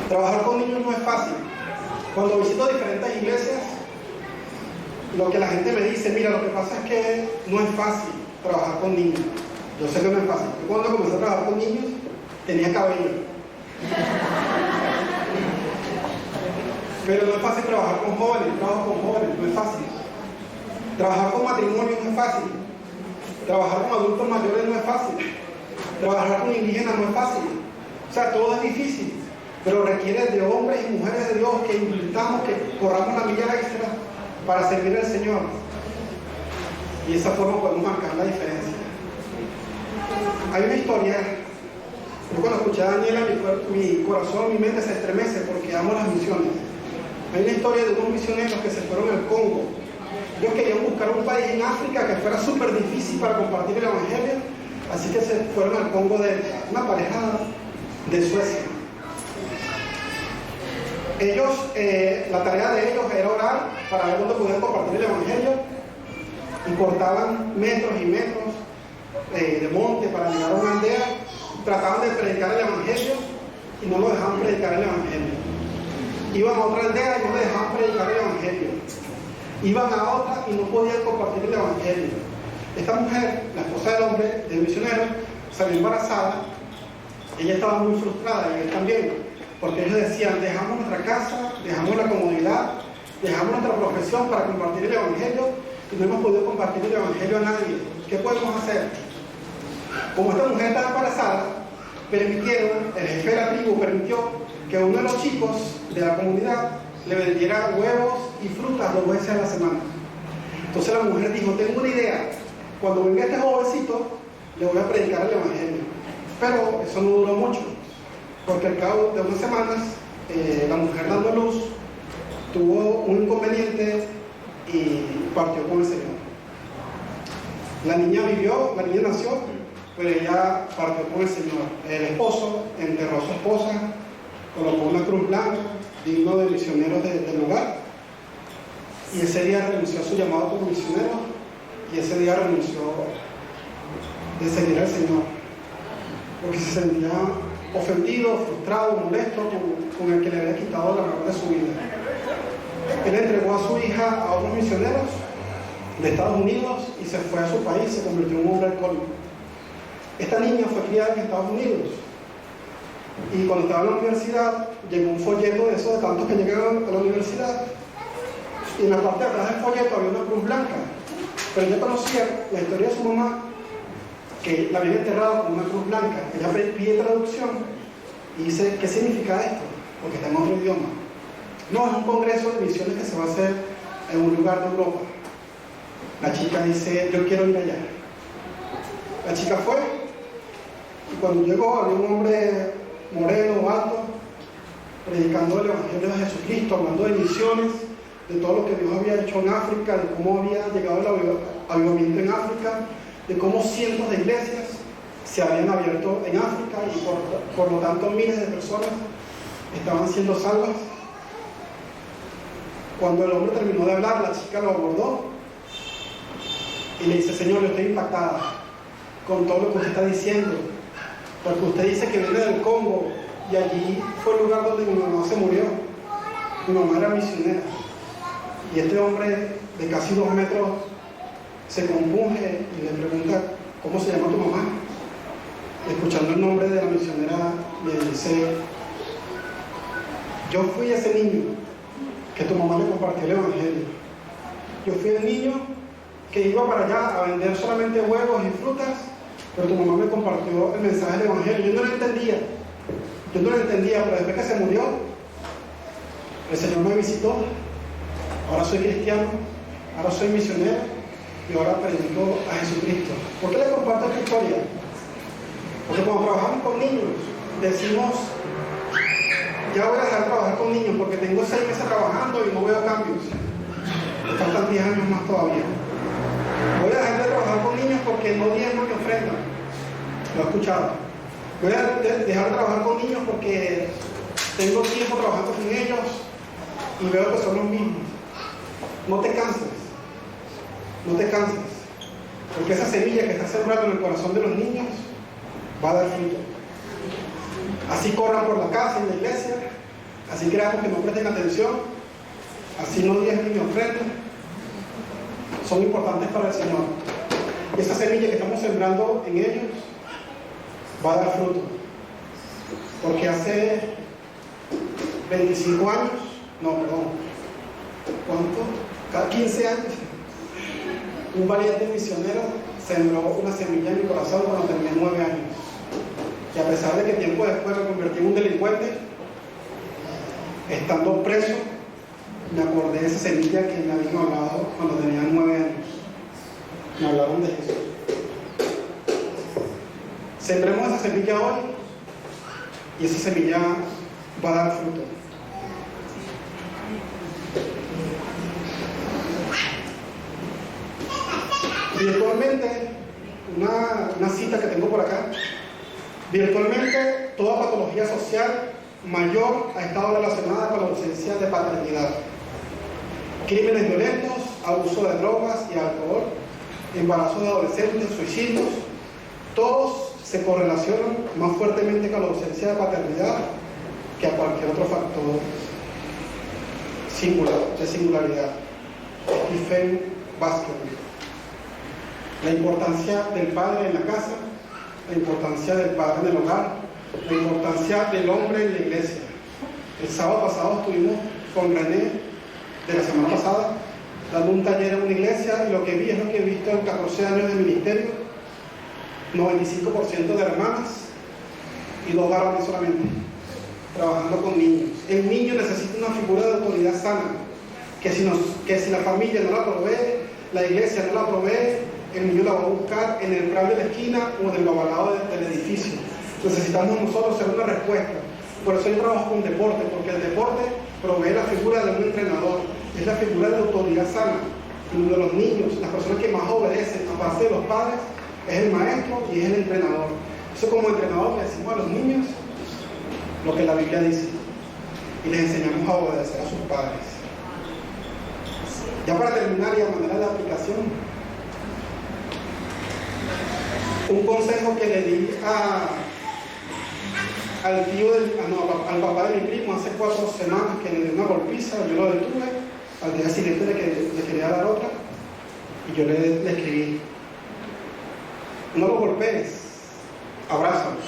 [SPEAKER 1] Trabajar con niños no es fácil. Cuando visito diferentes iglesias, lo que la gente me dice, mira, lo que pasa es que no es fácil trabajar con niños. Yo sé que no es fácil. Yo cuando comencé a trabajar con niños, tenía cabello. Pero no es fácil trabajar con jóvenes, trabajo con jóvenes, no es fácil. Trabajar con matrimonios no es fácil. Trabajar con adultos mayores no es fácil. Trabajar con indígenas no es fácil. O sea, todo es difícil, pero requiere de hombres y mujeres de Dios que invirtamos, que corramos la milla extra para servir al Señor. Y de esa forma podemos marcar la diferencia. Hay una historia, yo cuando escuché a Daniela, mi corazón, mi mente se estremece porque amo las misiones. Hay una historia de unos misioneros que se fueron al Congo. Ellos querían buscar un país en África que fuera súper difícil para compartir el Evangelio, así que se fueron al Congo de una pareja de Suecia. Ellos, la tarea de ellos era orar para ver dónde podían compartir el Evangelio y cortaban metros y metros de monte para llegar a una aldea, trataban de predicar el Evangelio y no lo dejaban predicar el Evangelio. Iban a otra aldea y no le dejaban predicar el Evangelio. Iban a otra y no podían compartir el Evangelio. Esta mujer, la esposa del hombre, del misionero, salió embarazada. Ella estaba muy frustrada y él también, porque ellos decían, dejamos nuestra casa, dejamos la comodidad, dejamos nuestra profesión para compartir el Evangelio y no hemos podido compartir el Evangelio a nadie. ¿Qué podemos hacer? Como esta mujer estaba embarazada, el jefe de la tribu permitió que uno de los chicos de la comunidad le vendiera huevos y frutas 2 veces a la semana. Entonces la mujer dijo, tengo una idea, cuando venga este jovencito, le voy a predicar el evangelio. Pero eso no duró mucho, porque al cabo de unas semanas, la mujer dando a luz, tuvo un inconveniente y partió con el Señor. La niña nació, pero ella partió con el Señor. El esposo enterró a su esposa, colocó una cruz blanca, digno de misioneros del lugar, y ese día renunció a su llamado como misionero, y ese día renunció de seguir al Señor, porque se sentía ofendido, frustrado, molesto con el que le había quitado la honor de su vida. Él entregó a su hija a otros misioneros de Estados Unidos y se fue a su país, se convirtió en un hombre alcohólico. Esta niña fue criada en Estados Unidos y cuando estaba en la universidad llegó un folleto de esos de tantos que llegaron a la universidad, y en la parte de atrás del folleto había una cruz blanca, pero ella conocía la historia de su mamá, que la había enterrado con una cruz blanca. Ella pide traducción y dice, ¿qué significa esto? Porque está en otro idioma. No, es un congreso de misiones que se va a hacer en un lugar de Europa. La chica dice, yo quiero ir allá. La chica fue, y cuando llegó había un hombre moreno, alto, predicando el evangelio de Jesucristo, hablando de misiones, de todo lo que Dios había hecho en África, de cómo había llegado el avivamiento en África, de cómo cientos de iglesias se habían abierto en África y por lo tanto miles de personas estaban siendo salvas. Cuando el hombre terminó de hablar, la chica lo abordó y le dice, Señor, yo estoy impactada con todo lo que usted está diciendo, porque usted dice que viene del Congo y allí fue el lugar donde mi mamá se murió. Mi mamá era misionera y este hombre de casi 2 metros se compunge y le pregunta, ¿cómo se llama tu mamá? Escuchando el nombre de la misionera, le dice, yo fui ese niño que tu mamá le compartió el evangelio. Yo fui el niño que iba para allá a vender solamente huevos y frutas, pero tu mamá me compartió el mensaje del evangelio. Yo no lo entendía, pero después que se murió, el Señor me visitó. Ahora soy cristiano, ahora soy misionero y ahora predico a Jesucristo. ¿Por qué le comparto esta historia? Porque cuando trabajamos con niños, decimos, ya voy a dejar de trabajar con niños porque tengo 6 meses trabajando y no veo cambios. Me faltan 10 años más todavía. Voy a dejar de trabajar con niños porque no diezman ni ofrendan. Lo he escuchado. Voy a dejar de trabajar con niños porque tengo tiempo trabajando con ellos y veo que son los mismos. No te canses. No te canses. Porque esa semilla que está sembrando en el corazón de los niños va a dar fruto. Así corran por la casa, en la iglesia, así creamos que no presten atención, así no diezmen ni ofrendan, son importantes para el Señor. Y esa semilla que estamos sembrando en ellos va a dar fruto. Porque hace 25 años, cada 15 años, un valiente misionero sembró una semilla en mi corazón cuando tenía 9 años. Y a pesar de que tiempo después me convertí en un delincuente, estando preso, me acordé de esa semilla que me habían hablado cuando tenía 9 años. Me hablaron de Jesús. Sembremos esa semilla hoy y esa semilla va a dar fruto. Virtualmente, una cita que tengo por acá. Virtualmente, toda patología social mayor ha estado relacionada con la ausencia de paternidad. Crímenes violentos, abuso de drogas y alcohol, embarazos de adolescentes, suicidios, todos se correlacionan más fuertemente con la ausencia de paternidad que a cualquier otro factor de singularidad. Stephen Baskerville. La importancia del padre en la casa, la importancia del padre en el hogar, la importancia del hombre en la iglesia. El sábado pasado estuvimos con René de la semana pasada dando un taller en una iglesia y lo que vi es lo que he visto en 14 años de ministerio: 95% de hermanas y 2 varones solamente. trabajando con niños. El niño necesita una figura de autoridad sana, que si la familia no la provee, la iglesia no la provee, el niño la va a buscar en el plan de la esquina o en el babalado del edificio. Necesitamos nosotros ser una respuesta. Por eso yo trabajo con deporte, porque el deporte provee la figura de un entrenador, es la figura de autoridad sana. Y de los niños, las personas que más obedecen, aparte de los padres, es el maestro y es el entrenador. Eso como entrenador le decimos a los niños lo que la Biblia dice y les enseñamos a obedecer a sus padres. Ya para terminar y a manera de aplicación, un consejo que le di al papá de mi primo hace 4 semanas, que le dio una golpiza, yo lo detuve, al día siguiente le quería dar otra y yo le escribí: no lo golpees, abrázalos,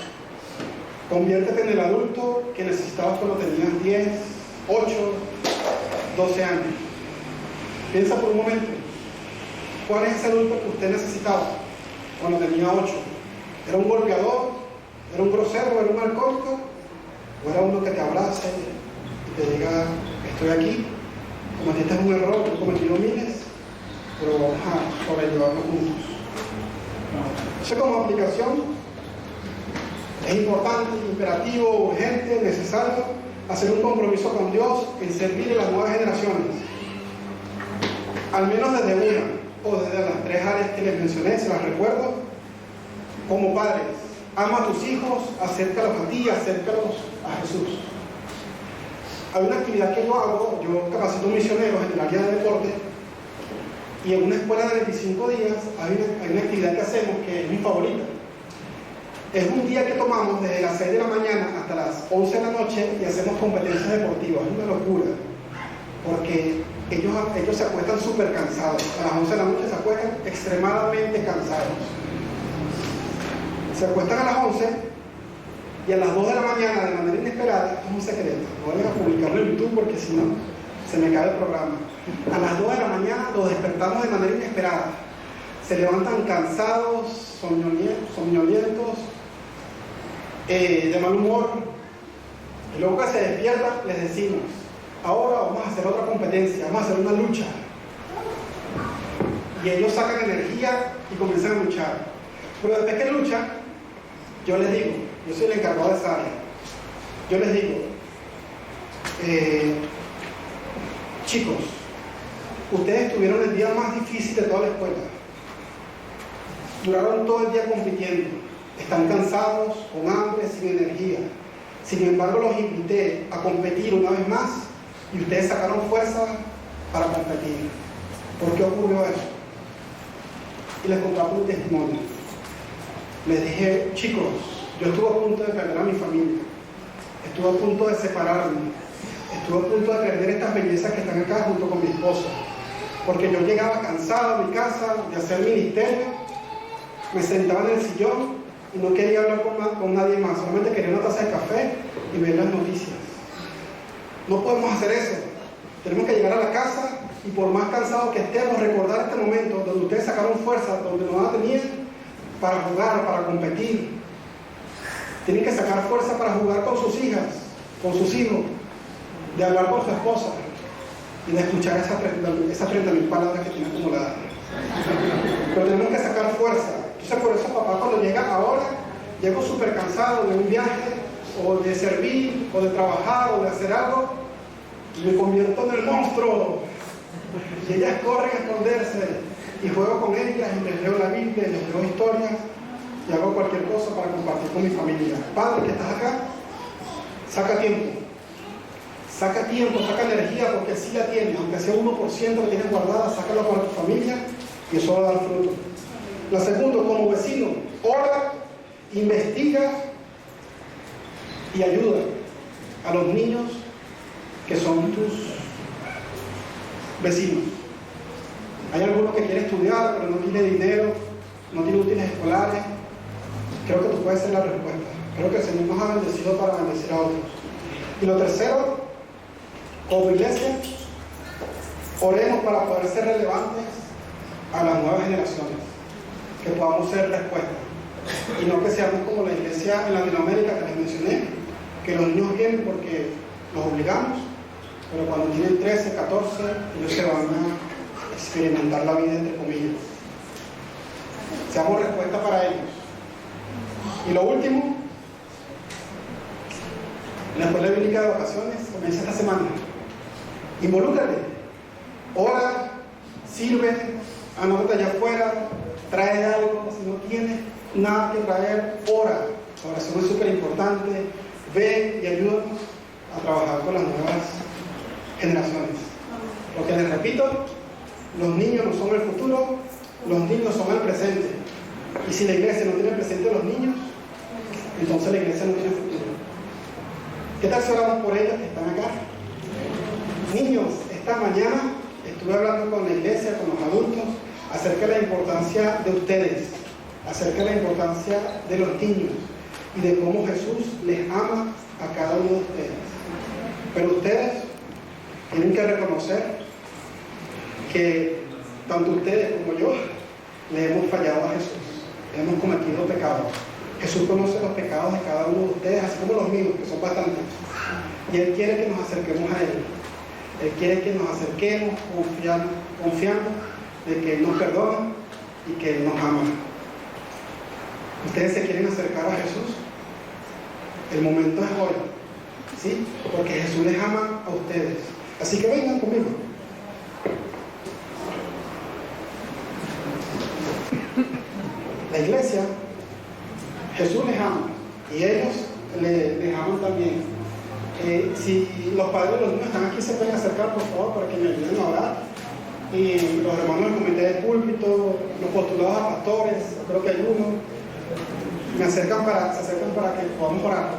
[SPEAKER 1] conviértete en el adulto que necesitabas cuando tenías 10, 8, 12 años. Piensa por un momento, ¿cuál es ese adulto que usted necesitaba cuando tenía 8? ¿Era un golpeador? ¿Era un grosero? ¿Era un alcohólico? ¿O era uno que te abrace y te diga: estoy aquí, cometiste un error, tú cometido miles, pero vamos a sobrellevarlo juntos? Eso como aplicación es importante, imperativo, urgente, necesario hacer un compromiso con Dios en servir a las nuevas generaciones, al menos desde una o desde las 3 áreas que les mencioné, se las recuerdo. Como padres, ama a tus hijos, acércalos a ti, acércalos a Jesús. Hay una actividad que yo hago, yo capacito misioneros en el área de deporte, y en una escuela de 25 días hay una actividad que hacemos que es mi favorita. Es un día que tomamos desde las 6 de la mañana hasta las 11 de la noche y hacemos competencias deportivas. Es una locura, porque ellos se acuestan súper cansados. A las 11 de la noche se acuestan extremadamente cansados. Se acuestan a las 11 y a las 2 de la mañana, de manera inesperada, esto es un secreto, no vayan a publicarlo en YouTube porque si no, se me cae el programa. A las 2 de la mañana los despertamos de manera inesperada. Se levantan cansados, soñolientos, de mal humor. Y luego que se despiertan, les decimos: ahora vamos a hacer otra competencia, vamos a hacer una lucha. Y ellos sacan energía y comienzan a luchar. Pero después que luchan, yo les digo, yo soy el encargado de esa área, yo les digo: chicos, ustedes tuvieron el día más difícil de toda la escuela, duraron todo el día compitiendo, están cansados, con hambre, sin energía. Sin embargo, los invité a competir una vez más y ustedes sacaron fuerza para competir. ¿Por qué ocurrió eso? Y les comparto un testimonio. Les dije: chicos, yo estuve a punto de perder a mi familia, estuve a punto de separarme, estuve a punto de perder estas bellezas que están acá junto con mi esposa, porque yo llegaba cansado a mi casa de hacer ministerio, me sentaba en el sillón y no quería hablar con nadie más, solamente quería una taza de café y ver las noticias. No podemos hacer eso. Tenemos que llegar a la casa y, por más cansados que estemos, recordar este momento donde ustedes sacaron fuerza, donde no la tenían, para jugar, para competir. Tienen que sacar fuerza para jugar con sus hijas, con sus hijos, de hablar con su esposa y de escuchar esas 30.000 palabras que tienen acumuladas. Pero tenemos que sacar fuerza. Entonces, por eso papá, cuando llega ahora, llego súper cansado de un viaje, o de servir, o de trabajar, o de hacer algo, y me convierto en el monstruo. Y ellas corren a esconderse, y juego con ellas, y les leo la Biblia, y les leo historias, y hago cualquier cosa para compartir con mi familia. Padre, que estás acá, saca tiempo, saca energía, porque sí la tienes, aunque sea 1% que tienes guardada, sácalo para tu familia, y eso va a dar fruto. La segunda, como vecino, ora, investiga y ayuda a los niños que son tus vecinos. Hay algunos que quieren estudiar, pero no tiene dinero, no tiene útiles escolares. Creo que tú puedes ser la respuesta. Creo que el Señor nos ha bendecido para bendecir a otros. Y lo tercero, como iglesia, oremos para poder ser relevantes a las nuevas generaciones, que podamos ser respuesta y no que seamos como la iglesia en Latinoamérica que les mencioné, que los niños vienen porque los obligamos, pero cuando tienen 13, 14, ellos se van a experimentar la vida entre comillas. Seamos respuesta para ellos. Y lo último, la escuela bíblica de vacaciones comienza esta semana. Involúcrate, ora, sirve, anótate allá afuera, trae algo, si no tienes nada que traer, ora. La oración es súper importante. Ve y ayúdanos a trabajar con las nuevas generaciones. Lo que les repito, los niños no son el futuro, los niños son el presente. Y si la iglesia no tiene presente a los niños, entonces la iglesia no tiene futuro. ¿Qué tal si oramos por ellos que están acá? Niños, esta mañana estuve hablando con la iglesia, con los adultos, acerca de la importancia de ustedes, acerca de la importancia de los niños y de cómo Jesús les ama a cada uno de ustedes. Pero ustedes tienen que reconocer que tanto ustedes como yo le hemos fallado a Jesús, le hemos cometido pecados. Jesús conoce los pecados de cada uno de ustedes, así como los míos, que son bastantes. Y Él quiere que nos acerquemos a Él. Él quiere que nos acerquemos confiando de que Él nos perdona y que Él nos ama. ¿Ustedes se quieren acercar a Jesús? El momento es hoy, ¿sí? Porque Jesús les ama a ustedes. Así que vengan conmigo. La iglesia, Jesús les ama y ellos les aman también. Si los padres de los niños están aquí, se pueden acercar, por favor, para que me ayuden a orar. Y los hermanos del comité de púlpito, los postulados a pastores, creo que hay uno, se acercan para que podamos orar.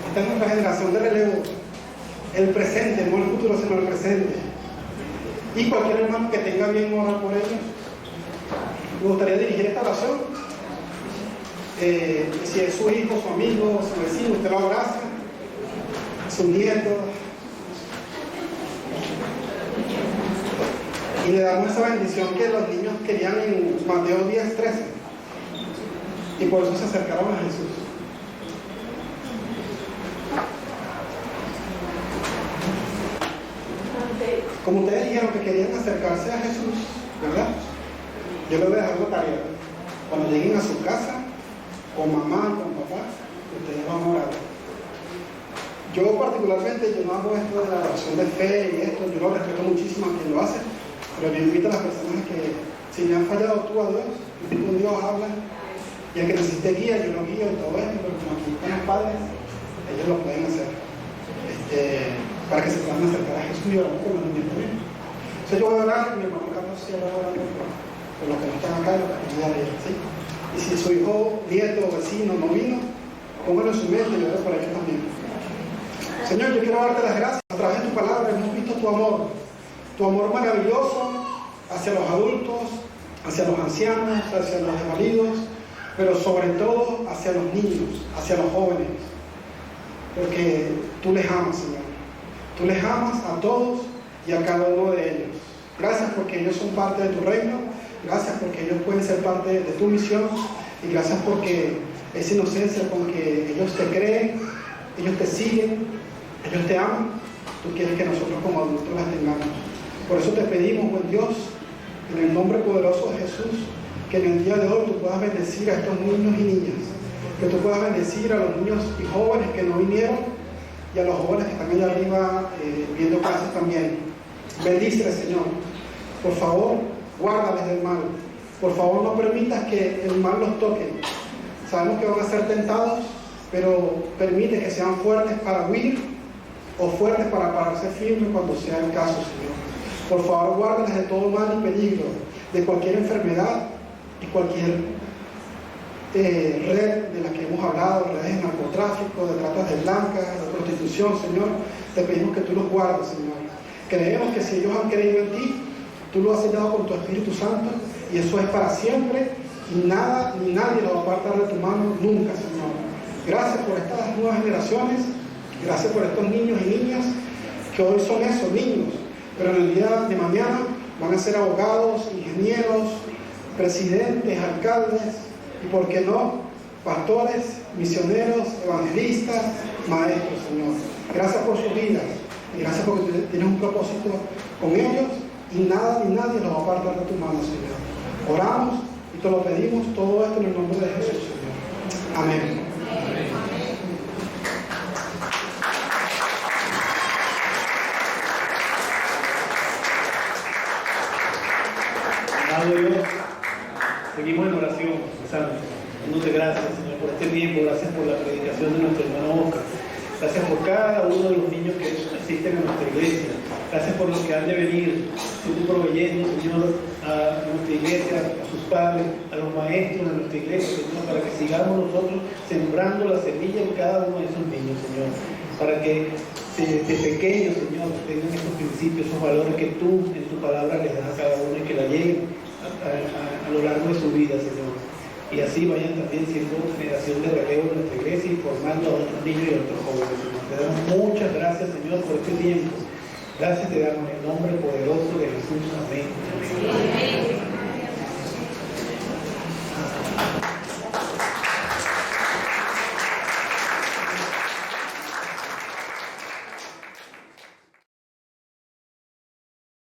[SPEAKER 1] Esta es nuestra generación de relevo, el presente, no el futuro, sino el presente. Y cualquier hermano que tenga bien orar por ellos, me gustaría dirigir esta oración. Si es su hijo, su amigo, su vecino, usted lo abraza, su nieto, y le damos esa bendición que los niños querían en Mateo 10:13, y por eso se acercaron a Jesús. Como ustedes dijeron que querían acercarse a Jesús, ¿verdad? Yo les voy a dejar una tarea. Cuando lleguen a su casa, con mamá, con papá, ustedes van a orar. Yo particularmente, yo no hago esto de la oración de fe y esto, yo lo respeto muchísimo a quien lo hace, pero yo invito a las personas que, si le han fallado tú a Dios, tú con Dios hablas, y el que necesite guía, yo lo guío y todo esto, pero como aquí están los padres, ellos lo pueden hacer, para que se puedan acercar a Jesús y orar con los niños también. Entonces yo voy a orar, mi hermano Carlos sí va a orar por los que no están acá y los que están allá, ¿sí? Y si su hijo, nieto o vecino no vino, póngalo en su mente y ore por ellos también. Señor, yo quiero darte las gracias. A través de tu palabra hemos visto tu amor maravilloso hacia los adultos, hacia los ancianos, hacia los desvalidos, pero sobre todo hacia los niños, hacia los jóvenes. Porque tú les amas, Señor. Tú les amas a todos y a cada uno de ellos. Gracias porque ellos son parte de tu reino. Gracias porque ellos pueden ser parte de tu misión. Y gracias porque esa inocencia con que ellos te creen, ellos te siguen, ellos te aman. Tú quieres que nosotros como adultos las tengamos. Por eso te pedimos, buen Dios, en el nombre poderoso de Jesús, que en el día de hoy tú puedas bendecir a estos niños y niñas. Que tú puedas bendecir a los niños y jóvenes que no vinieron y a los jóvenes que están allá arriba viendo clases también. Bendíceles, Señor. Por favor, guárdales del mal. Por favor, no permitas que el mal los toque. Sabemos que van a ser tentados, pero permite que sean fuertes para huir o fuertes para pararse firmes cuando sea el caso, Señor. Por favor, guárdales de todo mal y peligro, de cualquier enfermedad y cualquier red de la que hemos hablado, redes de narcotráfico, de tratas de blancas, de prostitución, Señor. Te pedimos que tú los guardes, Señor. Creemos que si ellos han creído en ti, tú lo has sellado con tu Espíritu Santo y eso es para siempre y nada ni nadie lo va a apartar de tu mano nunca, Señor. Gracias por estas nuevas generaciones, gracias por estos niños y niñas que hoy son esos niños, pero en el día de mañana van a ser abogados, ingenieros, presidentes, alcaldes y, ¿por qué no?, pastores, misioneros, evangelistas, maestros, Señor. Gracias por sus vidas y gracias porque tienes un propósito con ellos y nada ni nadie los va a apartar de tu mano, Señor. Oramos y te lo pedimos todo esto en el nombre de Jesús, Señor. Amén.
[SPEAKER 2] Amado Dios, seguimos en oración, Santo. Dándote gracias, Señor, por este tiempo. Gracias por la predicación de nuestro hermano Oscar. Gracias por cada uno de los niños que asisten a nuestra iglesia. Gracias por los que han de venir. Tú proveyendo, Señor, a nuestra iglesia, a sus padres, a los maestros de nuestra iglesia, Señor, para que sigamos nosotros sembrando la semilla en cada uno de esos niños, Señor. Para que desde pequeños, Señor, tengan esos principios, esos valores que tú en tu palabra les das a cada uno y que la lleguen a lo largo de su vida, Señor. Y así vayan también siendo generación de relevo en nuestra iglesia y formando a otros niños y a otros jóvenes, Señor. Te damos muchas gracias, Señor, por este tiempo. Gracias te damos en el nombre poderoso de Jesús. Amén. Amén.